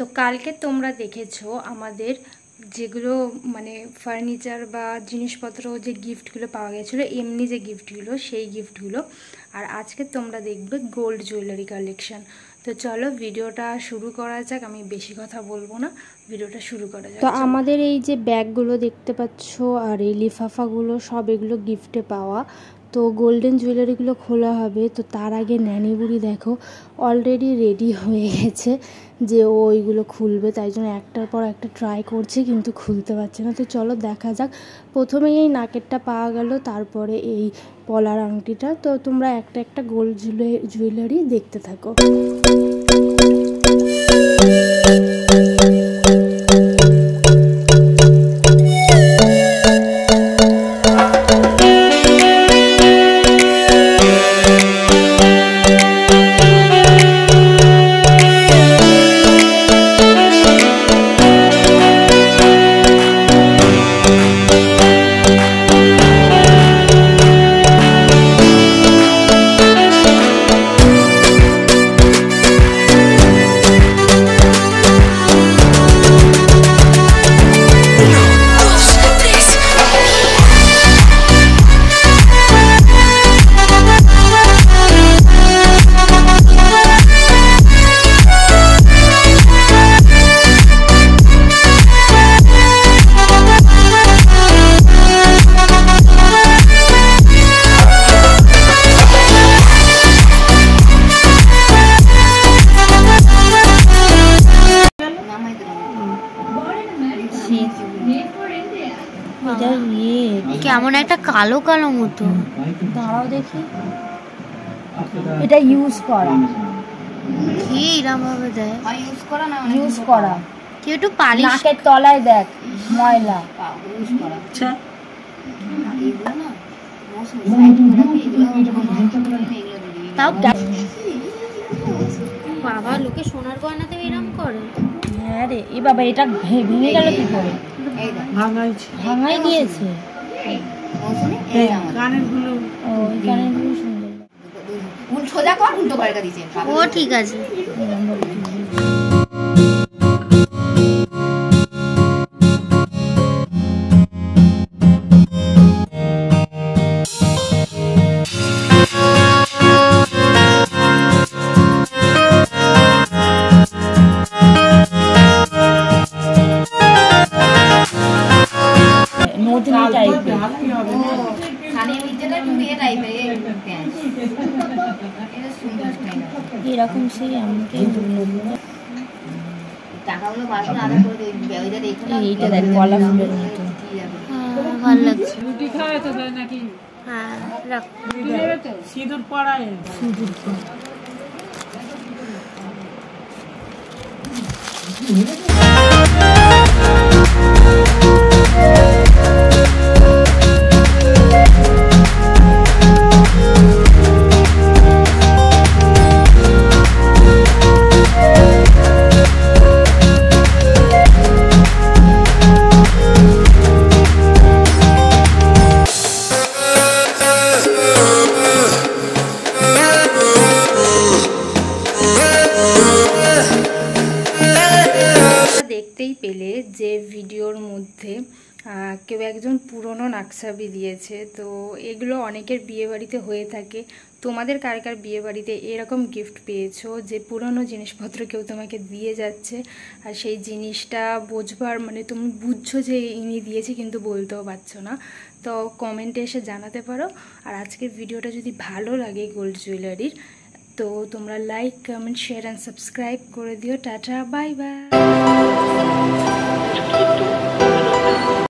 তো কালকে তোমরা দেখেছো আমাদের যেগুলো মানে ফার্নিচার বা জিনিসপত্র যে গিফটগুলো পাওয়া গেছিলো, এমনি যে গিফটগুলো সেই গিফটগুলো। আর আজকে তোমরা দেখবে গোল্ড জুয়েলারি কালেকশন। তো চলো ভিডিওটা শুরু করা যাক, আমি বেশি কথা বলবো না, ভিডিওটা শুরু করা যাক। তো আমাদের এই যে ব্যাগগুলো দেখতে পাচ্ছ আর এই লিফাফাগুলো সব এগুলো গিফটে পাওয়া। তো গোল্ডেন জুয়েলারিগুলো খোলা হবে, তো তার আগে ন্যানি বুড়ি দেখো অলরেডি রেডি হয়ে গেছে যে ও ওইগুলো খুলবে, তাই জন্য একটার পর একটা ট্রাই করছে কিন্তু খুলতে পারছে না। তো চলো দেখা যাক। প্রথমেই এই নাকেরটা পাওয়া গেল, তারপরে এই পলার আংটিটা। তো তোমরা একটা একটা গোল্ড জুয়েলারি দেখতে থাকো। কেমন একটা কালো কালো মতো, দাঁড়াও দেখি। এটা ইউজ করা, কি এরকম ভাবে দেয়? ইউজ করা কি একটু পালিশ, নাকের তলায় দেখ ময়লা। তাও বাবা লোকে সোনার গয়নাতে এরকম করে। হ্যাঁ রে, এ বাবা এটা ভেঙে গেল কি করে? ভাঙাই গিয়েছে। ও ঠিক আছে। এরকম সেই আমাকে এইটা দেখ কলা ফুলের মতো, ভালো লাগছে। হ্যাঁ রাখ, সিঁদুর পড়ায় সিঁদুর দেখতেই পেলে যে ভিডিওর মধ্যে কেউ একজন পুরনো নাকছাবি দিয়েছে। তো এগুলো অনেকের বিয়েবাড়িতে হয়ে থাকে। তোমাদের কার কার বিয়েবাড়িতে এরকম গিফট পেয়েছো যে পুরনো জিনিসপত্র কেউ তোমাকে দিয়ে যাচ্ছে আর সেই জিনিসটা বোঝবার মানে তুমি বুঝছো যে ইনি দিয়েছে কিন্তু বলতেও পারছো না? তো কমেন্টে এসে জানাতে পারো। আর আজকের ভিডিওটা যদি ভালো লাগে গোল্ড জুয়েলারির, তো তোমরা like comment share and subscribe করে দিও। Tata, bye bye.